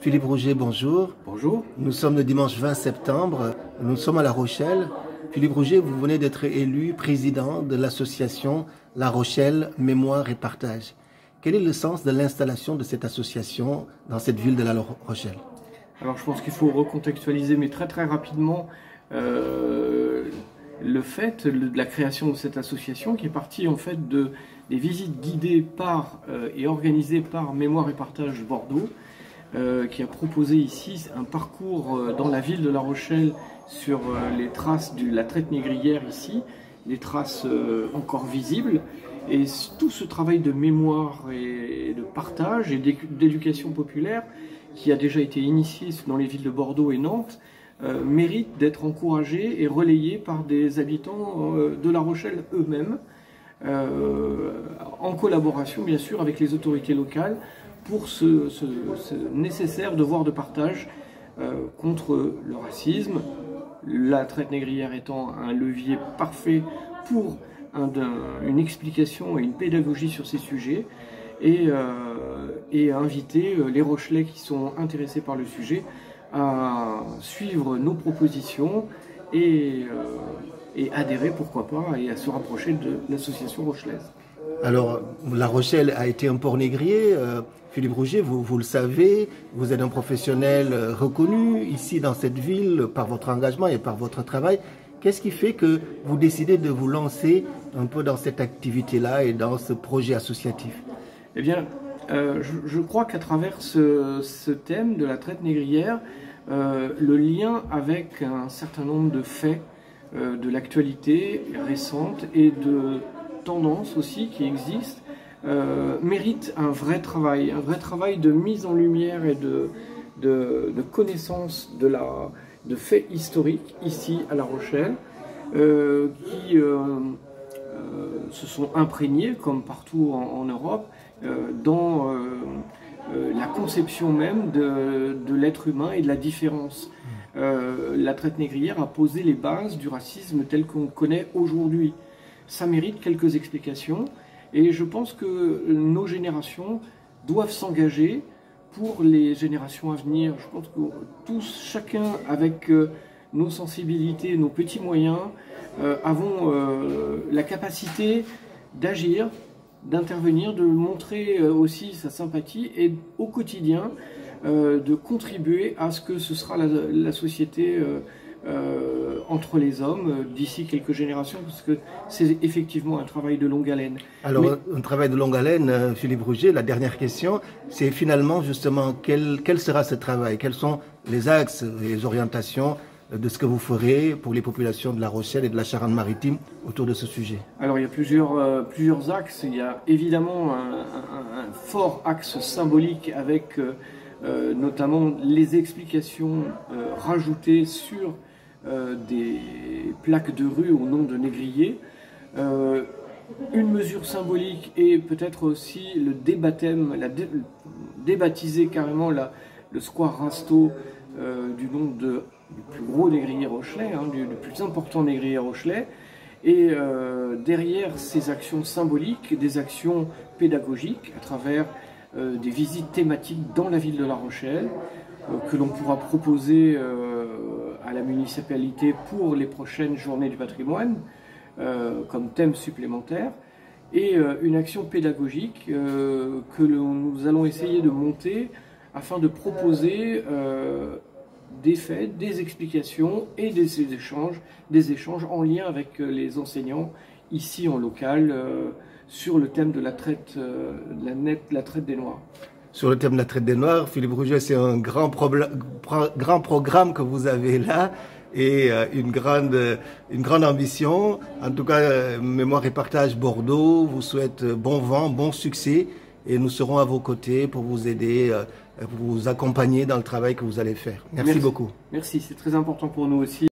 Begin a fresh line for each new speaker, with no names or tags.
Philippe Rouget, bonjour.
Bonjour.
Nous sommes le dimanche 20 septembre, nous sommes à La Rochelle. Philippe Rouget, vous venez d'être élu président de l'association La Rochelle Mémoire et Partage. Quel est le sens de l'installation de cette association dans cette ville de La Rochelle?
Alors je pense qu'il faut recontextualiser, mais très rapidement, le fait de la création de cette association qui est partie en fait des visites guidées par et organisées par Mémoire et Partage Bordeaux, qui a proposé ici un parcours dans la ville de La Rochelle sur les traces de la traite négrière ici, des traces encore visibles. Et tout ce travail de mémoire et de partage et d'éducation populaire qui a déjà été initié dans les villes de Bordeaux et Nantes mérite d'être encouragé et relayé par des habitants de La Rochelle eux-mêmes, en collaboration bien sûr avec les autorités locales pour ce nécessaire devoir de partage contre le racisme, la traite négrière étant un levier parfait pour une explication et une pédagogie sur ces sujets, et inviter les Rochelais qui sont intéressés par le sujet à suivre nos propositions et adhérer, pourquoi pas, et à se rapprocher de l'association rochelaise.
Alors, La Rochelle a été un port négrier. Philippe Rouget, vous le savez, vous êtes un professionnel reconnu ici dans cette ville par votre engagement et par votre travail. Qu'est-ce qui fait que vous décidez de vous lancer un peu dans cette activité-là et dans ce projet associatif?
Eh bien, je crois qu'à travers ce thème de la traite négrière, le lien avec un certain nombre de faits de l'actualité récente et de tendances aussi qui existent, mérite un vrai travail de mise en lumière et de connaissance de faits historiques ici à La Rochelle, qui se sont imprégnés, comme partout en Europe, dans la conception même de l'être humain et de la différence. La traite négrière a posé les bases du racisme tel qu'on le connaît aujourd'hui. Ça mérite quelques explications, et je pense que nos générations doivent s'engager pour les générations à venir. Je pense que tous, chacun avec nos sensibilités, nos petits moyens, avons la capacité d'agir, d'intervenir, de montrer aussi sa sympathie et au quotidien de contribuer à ce que ce sera la société entre les hommes d'ici quelques générations, parce que c'est effectivement un travail de longue haleine.
Alors, un travail de longue haleine, Philippe Rouget, la dernière question, c'est finalement justement quel sera ce travail? Quels sont les axes et les orientations de ce que vous ferez pour les populations de La Rochelle et de la Charente-Maritime autour de ce sujet?
Alors il y a plusieurs axes. Il y a évidemment un fort axe symbolique avec notamment les explications rajoutées sur des plaques de rue au nom de négriers. Une mesure symbolique et peut-être aussi le débaptême, débaptiser carrément le square Rasto du nom du plus gros négrier rochelais, du plus important négrier rochelais. Et derrière ces actions symboliques, des actions pédagogiques à travers des visites thématiques dans la ville de La Rochelle, que l'on pourra proposer à la municipalité pour les prochaines journées du patrimoine, comme thème supplémentaire, et une action pédagogique que nous allons essayer de monter afin de proposer des faits, des explications et des échanges en lien avec les enseignants ici en local sur le thème de la traite des Noirs.
Sur le thème de la traite des Noirs, Philippe Rouget, c'est un grand programme que vous avez là et une grande ambition. En tout cas, Mémoire et Partage Bordeaux vous souhaite bon vent, bon succès, et nous serons à vos côtés pour vous aider, pour vous accompagner dans le travail que vous allez faire. Merci beaucoup.
Merci, c'est très important pour nous aussi.